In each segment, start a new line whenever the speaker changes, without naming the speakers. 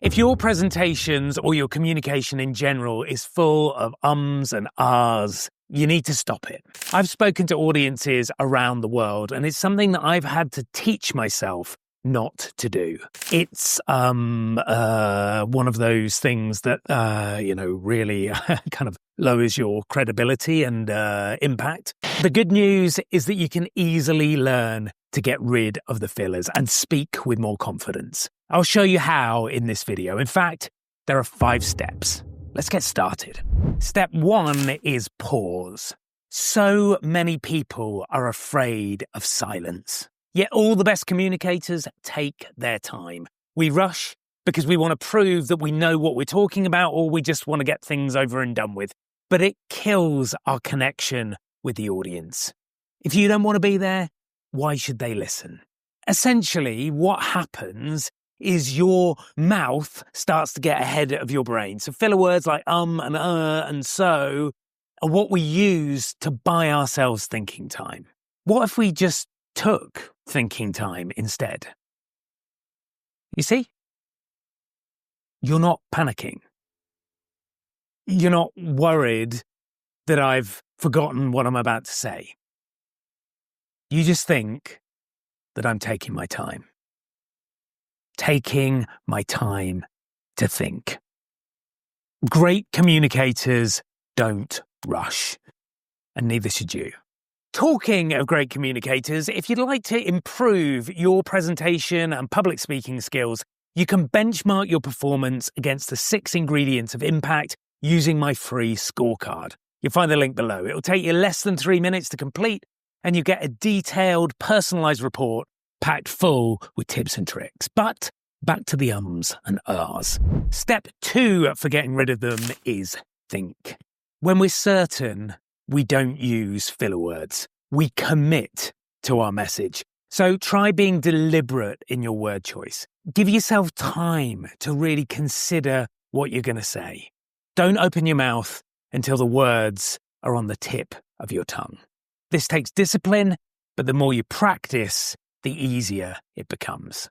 If your presentations or your communication in general is full of ums and ahs, you need to stop it. I've spoken to audiences around the world, and it's something that I've had to teach myself not to do. It's one of those things that, really kind of lowers your credibility and impact. The good news is that you can easily learn to get rid of the fillers and speak with more confidence. I'll show you how in this video. In fact, there are 5 steps. Let's get started. Step 1 is pause. So many people are afraid of silence. Yet all the best communicators take their time. We rush because we want to prove that we know what we're talking about, or we just want to get things over and done with. But it kills our connection with the audience. If you don't want to be there, why should they listen? Essentially, what happens is your mouth starts to get ahead of your brain. So filler words like and so are what we use to buy ourselves thinking time. What if we just took thinking time instead? You see? You're not panicking. You're not worried that I've forgotten what I'm about to say. You just think that I'm taking my time. Taking my time to think. Great communicators don't rush, and neither should you. Talking of great communicators, if you'd like to improve your presentation and public speaking skills, you can benchmark your performance against the 6 ingredients of impact using my free scorecard. You'll find the link below. It'll take you less than 3 minutes to complete, and you get a detailed, personalised report packed full with tips and tricks. But back to the ums and ahs. Step 2 for getting rid of them is think. When we're certain, we don't use filler words. We commit to our message. So try being deliberate in your word choice. Give yourself time to really consider what you're going to say. Don't open your mouth until the words are on the tip of your tongue. This takes discipline, but the more you practice, the easier it becomes.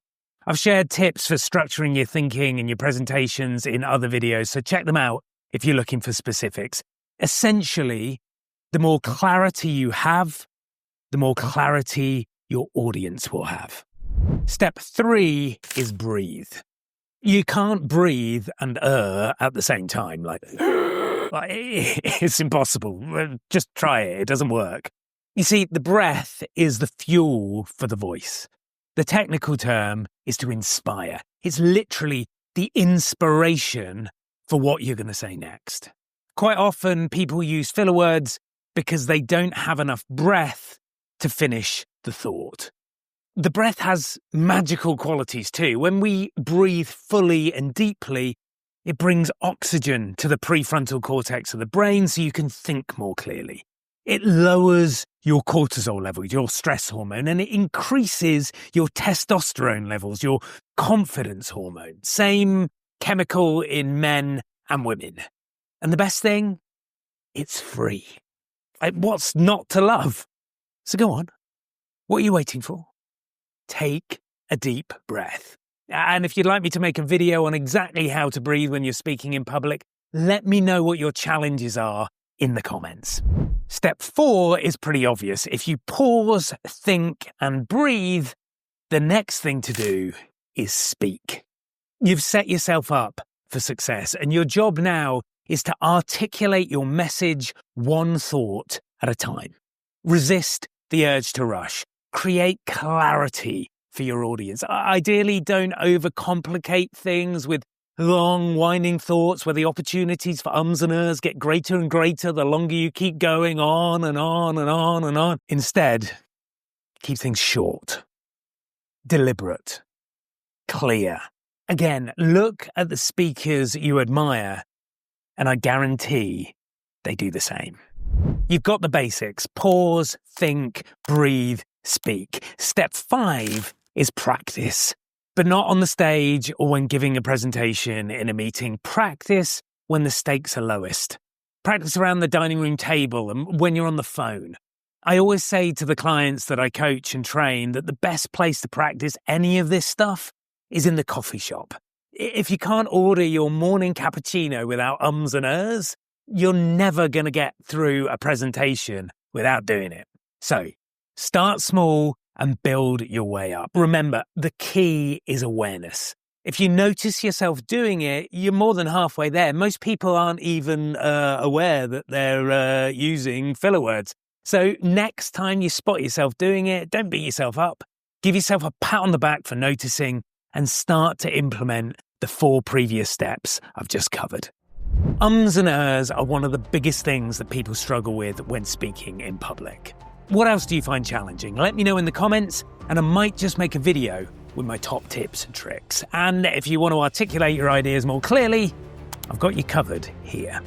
I've shared tips for structuring your thinking and your presentations in other videos, so check them out if you're looking for specifics. Essentially, the more clarity you have, the more clarity your audience will have. Step 3 is breathe. You can't breathe and at the same time. Like it's impossible. Just try it. It doesn't work. You see, the breath is the fuel for the voice. The technical term is to inspire. It's literally the inspiration for what you're going to say next. Quite often, people use filler words because they don't have enough breath to finish the thought. The breath has magical qualities too. When we breathe fully and deeply, it brings oxygen to the prefrontal cortex of the brain so you can think more clearly. It lowers your cortisol levels, your stress hormone, and it increases your testosterone levels, your confidence hormone. Same chemical in men and women. And the best thing, it's free. What's not to love? So go on. What are you waiting for? Take a deep breath. And if you'd like me to make a video on exactly how to breathe when you're speaking in public, let me know what your challenges are in the comments. Step 4 is pretty obvious. If you pause, think, and breathe, the next thing to do is speak. You've set yourself up for success, and your job now is to articulate your message one thought at a time. Resist the urge to rush. Create clarity for your audience. Ideally, don't overcomplicate things with long, winding thoughts where the opportunities for ums and ers get greater and greater the longer you keep going on and on and on and on. Instead, keep things short, deliberate, clear. Again, look at the speakers you admire, and I guarantee they do the same. You've got the basics. Pause, think, breathe, speak. Step 5 is practice, but not on the stage or when giving a presentation in a meeting. Practice when the stakes are lowest. Practice around the dining room table and when you're on the phone. I always say to the clients that I coach and train that the best place to practice any of this stuff is in the coffee shop. If you can't order your morning cappuccino without ums and ers, you're never going to get through a presentation without doing it. So start small and build your way up. Remember, the key is awareness. If you notice yourself doing it, you're more than halfway there. Most people aren't even aware that they're using filler words. So next time you spot yourself doing it, don't beat yourself up. Give yourself a pat on the back for noticing and start to implement the 4 previous steps I've just covered. Ums and ers are one of the biggest things that people struggle with when speaking in public. What else do you find challenging? Let me know in the comments, and I might just make a video with my top tips and tricks. And if you want to articulate your ideas more clearly, I've got you covered here.